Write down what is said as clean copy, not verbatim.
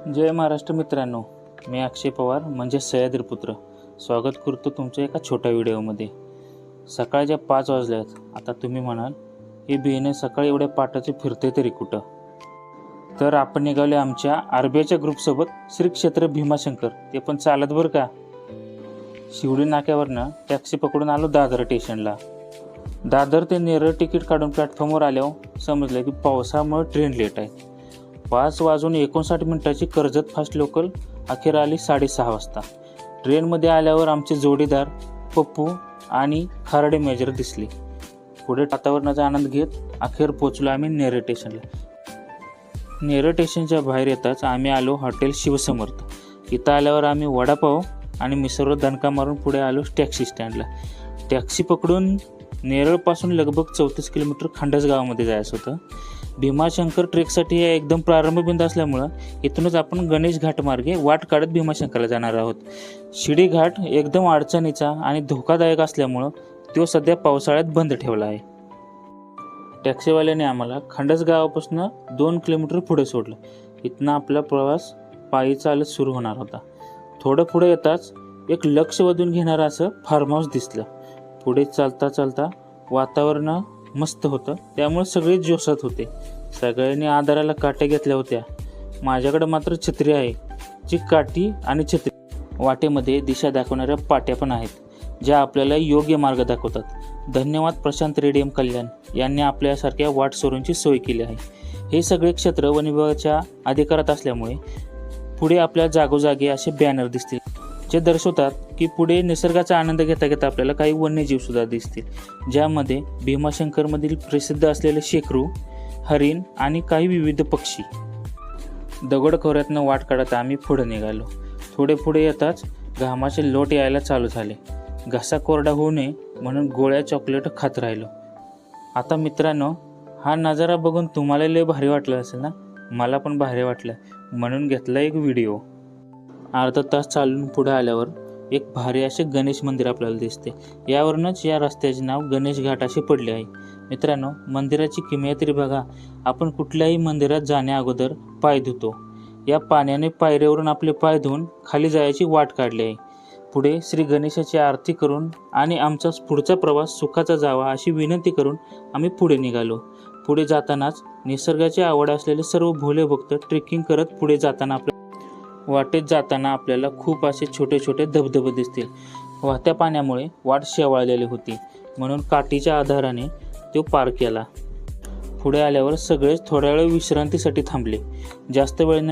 जय महाराष्ट्र मित्रांनो, मी अक्षय पवार म्हणजे सह्याद्री पुत्र स्वागत करतो तुमच्या एका छोट्या व्हिडिओमध्ये। सकाळच्या 5 वाजल्यात। आता तुम्ही म्हणाल हे बियाणे सकाळी एवढ्या पाटाचे फिरते तरी कुठं? तर आपण निघाले आमच्या आरबीआयच्या ग्रुपसोबत श्री क्षेत्र भीमाशंकर, ते पण चालत बरं का। शिवडी नाक्यावरनं टॅक्सी पकडून आलो दादर स्टेशनला। दादर ते नेरळ तिकीट काढून प्लॅटफॉर्मवर आल्यावर समजलं की पावसामुळे ट्रेन लेट आहे। 5:59 कर्जत फास्ट लोकल अखेर आली 6:30 वाजता। ट्रेनमध्ये आल्यावर आमचे जोडीदार पप्पू आणि खारडे मेजर दिसले। पुढे वातावरणाचा आनंद घेत अखेर पोचलो आम्ही नेरळ स्टेशनला। नेरळ स्टेशनच्या बाहेर येताच आम्ही आलो हॉटेल शिवसमर्थ। इथं आल्यावर आम्ही वडापाव आणि मिसळवर दणका मारून पुढे आलो टॅक्सी स्टँडला। टॅक्सी पकडून नेरळपासून लगभग 34 किलोमीटर खंडस गावामध्ये जायचं होतं। भीमाशंकर ट्रेकसाठी हे एकदम प्रारंभ बिंदू असल्यामुळं इथूनच आपण गणेश घाट मार्गे वाट काढत भीमाशंकरला जाणार आहोत। शिडी घाट एकदम अडचणीचा आणि धोकादायक असल्यामुळं तो सध्या पावसाळ्यात बंद ठेवला आहे। टॅक्सीवाल्याने आम्हाला खंडस गावापासून 2 किलोमीटर पुढे सोडलं। इथनं आपला प्रवास पायी चालत सुरू होणार होता। थोडं पुढे येताच एक लक्ष वेधून घेणारं असं फार्म हाऊस दिसलं। पुढे चालता चालता वातावरण मस्त होतं, त्यामुळे सगळे जोशात होते। सगळ्यांनी आधाराला काट्या घेतल्या होत्या। माझ्याकडे मात्र छत्री आहे, जी काठी आणि छत्री वाटेमध्ये दिशा दाखवणाऱ्या पाट्या पण आहेत, ज्या आपल्याला योग्य मार्ग दाखवतात। धन्यवाद प्रशांत रेडियम कल्याण यांनी आपल्यासारख्या वाट सोरूंची सोय केली आहे। हे सगळे क्षेत्र वन विभागाच्या अधिकारात असल्यामुळे पुढे आपल्या जागोजागी असे बॅनर दिसतील, जे दर्शवतात की पुढे निसर्गाचा आनंद घेता घेता आपल्याला काही वन्यजीव सुद्धा दिसतील, ज्यामध्ये भीमाशंकरमधील प्रसिद्ध असलेले शेकरू, हरिण आणि काही विविध पक्षी। दगडखोऱ्यातनं वाट काढत आम्ही पुढे निघालो। थोडे पुढे येताच घामाचे लोट यायला चालू झाले। घसा कोरडा होऊ नये म्हणून गोळ्या चॉकलेट खात राहिलो। आता मित्रांनो, हा नजारा बघून तुम्हाला लय भारी वाटलं असेल ना? मला पण भारी वाटलं, म्हणून घेतला एक व्हिडिओ। अर्धा तास चालून पुढे आल्यावर एक भारी असे गणेश मंदिर आपल्याला दिसते। यावरूनच या रस्त्याचे नाव गणेश घाट असे पडले आहे। मित्रांनो, मंदिराची किमया तरी बघा। आपण कुठल्याही मंदिरात जाण्या अगोदर पाय धुतो। या पाण्याने पायऱ्यावरून आपले पाय धुवून खाली जायची वाट काढली आहे। पुढे श्री गणेशाची आरती करून आणि आमचा पुढचा प्रवास सुखाचा जावा अशी विनंती करून आम्ही पुढे निघालो। पुढे जातानाच निसर्गाची आवड असलेले सर्व भोले भक्त ट्रेकिंग करत पुढे जाताना वाटेत जाताना आपल्याला खूप असे छोटे छोटे धबधबे दिसतील। वाहत्या पाण्यामुळे वाट शेवाळलेली होती, म्हणून काठीच्या आधाराने तो पार केला। पुढे आल्यावर सगळेच थोड्या वेळ विश्रांतीसाठी थांबले। जास्त वेळ